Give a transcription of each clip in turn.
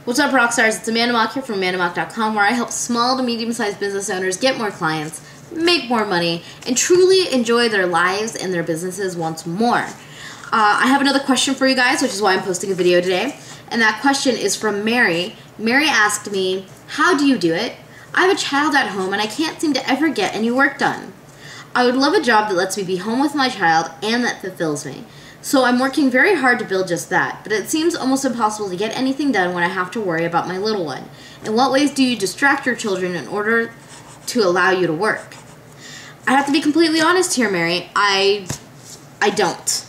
What's up, Rockstars? It's Amanda Mock here from AmandaMock.com, where I help small to medium-sized business owners get more clients, make more money, and truly enjoy their lives and their businesses once more. I have another question for you guys, which is why I'm posting a video today. And that question is from Mary. Mary asked me, how do you do it? I have a child at home and I can't seem to ever get any work done. I would love a job that lets me be home with my child and that fulfills me. So I'm working very hard to build just that, but it seems almost impossible to get anything done when I have to worry about my little one. In what ways do you distract your children in order to allow you to work? I have to be completely honest here, Mary. I don't.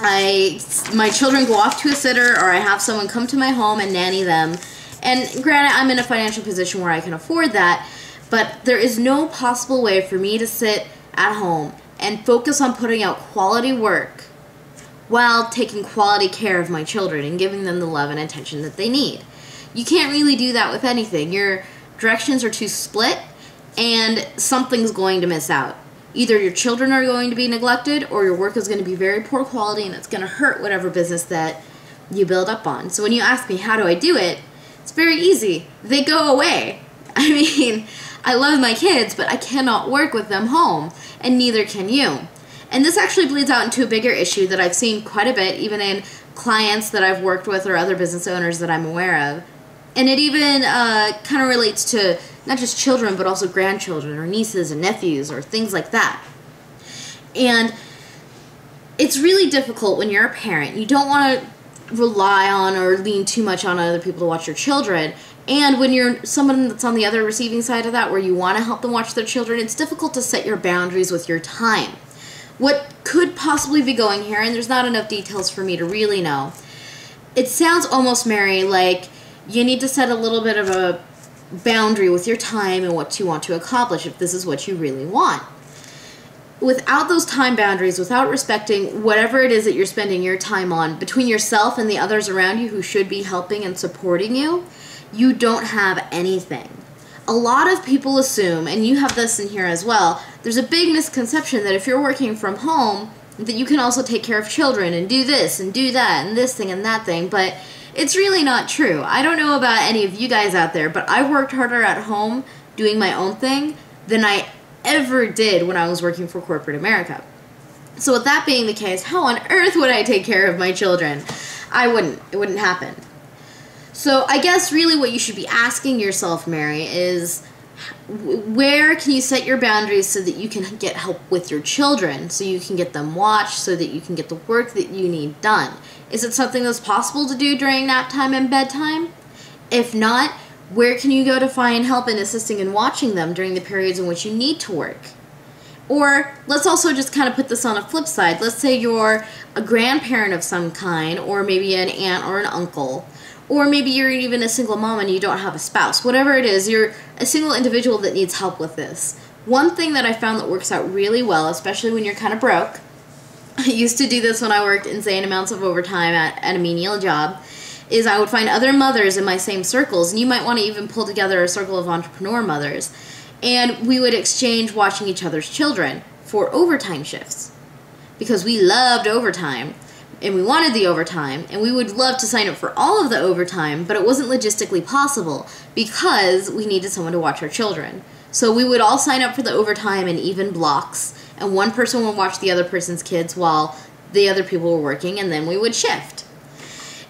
My children go off to a sitter, or I have someone come to my home and nanny them. And granted, I'm in a financial position where I can afford that, but there is no possible way for me to sit at home and focus on putting out quality work while taking quality care of my children and giving them the love and attention that they need. You can't really do that with anything. Your directions are too split, and something's going to miss out. Either your children are going to be neglected, or your work is going to be very poor quality, and it's going to hurt whatever business that you build up on. So when you ask me, how do I do it? It's very easy. They go away. I mean, I love my kids, but I cannot work with them home, and neither can you. And this actually bleeds out into a bigger issue that I've seen quite a bit, even in clients that I've worked with or other business owners that I'm aware of. And it even kind of relates to not just children, but also grandchildren or nieces and nephews or things like that. And it's really difficult when you're a parent. You don't want to rely on or lean too much on other people to watch your children. And when you're someone that's on the other receiving side of that, where you want to help them watch their children, it's difficult to set your boundaries with your time. What could possibly be going here, and there's not enough details for me to really know, it sounds almost, Mary, like you need to set a little bit of a boundary with your time and what you want to accomplish if this is what you really want. Without those time boundaries, without respecting whatever it is that you're spending your time on between yourself and the others around you who should be helping and supporting you, you don't have anything. A lot of people assume, and you have this in here as well, there's a big misconception that if you're working from home, that you can also take care of children and do this and do that and this thing and that thing, but it's really not true. I don't know about any of you guys out there, but I worked harder at home doing my own thing than I ever did when I was working for corporate America. So with that being the case, how on earth would I take care of my children? I wouldn't. It wouldn't happen. So I guess really what you should be asking yourself, Mary, is where can you set your boundaries so that you can get help with your children, so you can get them watched, so that you can get the work that you need done? Is it something that's possible to do during nap time and bedtime? If not, where can you go to find help in assisting and watching them during the periods in which you need to work? Or let's also just kind of put this on a flip side. Let's say you're a grandparent of some kind, or maybe an aunt or an uncle, or maybe you're even a single mom and you don't have a spouse. Whatever it is, you're a single individual that needs help with this. One thing that I found that works out really well, especially when you're kind of broke, I used to do this when I worked insane amounts of overtime at a menial job, is I would find other mothers in my same circles, and you might want to even pull together a circle of entrepreneur mothers, and we would exchange watching each other's children for overtime shifts, because we loved overtime. And we wanted the overtime, and we would love to sign up for all of the overtime, but it wasn't logistically possible because we needed someone to watch our children. So we would all sign up for the overtime in even blocks, and one person would watch the other person's kids while the other people were working, and then we would shift.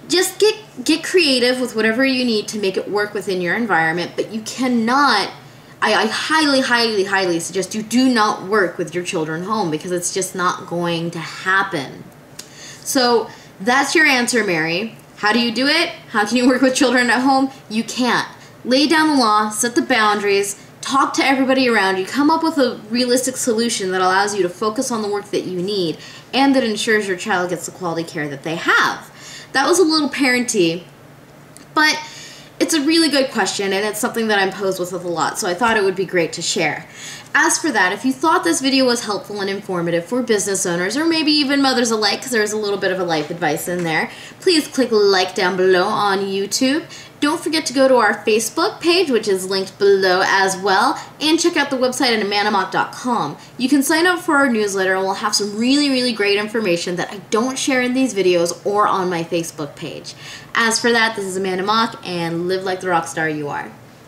Just get creative with whatever you need to make it work within your environment, but you cannot, I highly, highly, highly suggest you do not work with your children home, because it's just not going to happen. So that's your answer, Mary. How do you do it? How can you work with children at home? You can't. Lay down the law, set the boundaries, talk to everybody around you, come up with a realistic solution that allows you to focus on the work that you need and that ensures your child gets the quality care that they have. That was a little parenty, but it's a really good question, and it's something that I'm posed with a lot, so I thought it would be great to share. As for that, if you thought this video was helpful and informative for business owners or maybe even mothers alike, because there's a little bit of a life advice in there, please click like down below on YouTube. Don't forget to go to our Facebook page, which is linked below as well, and check out the website at amandamock.com. You can sign up for our newsletter and we'll have some really great information that I don't share in these videos or on my Facebook page. As for that, this is Amanda Mock, and live like the rock star you are.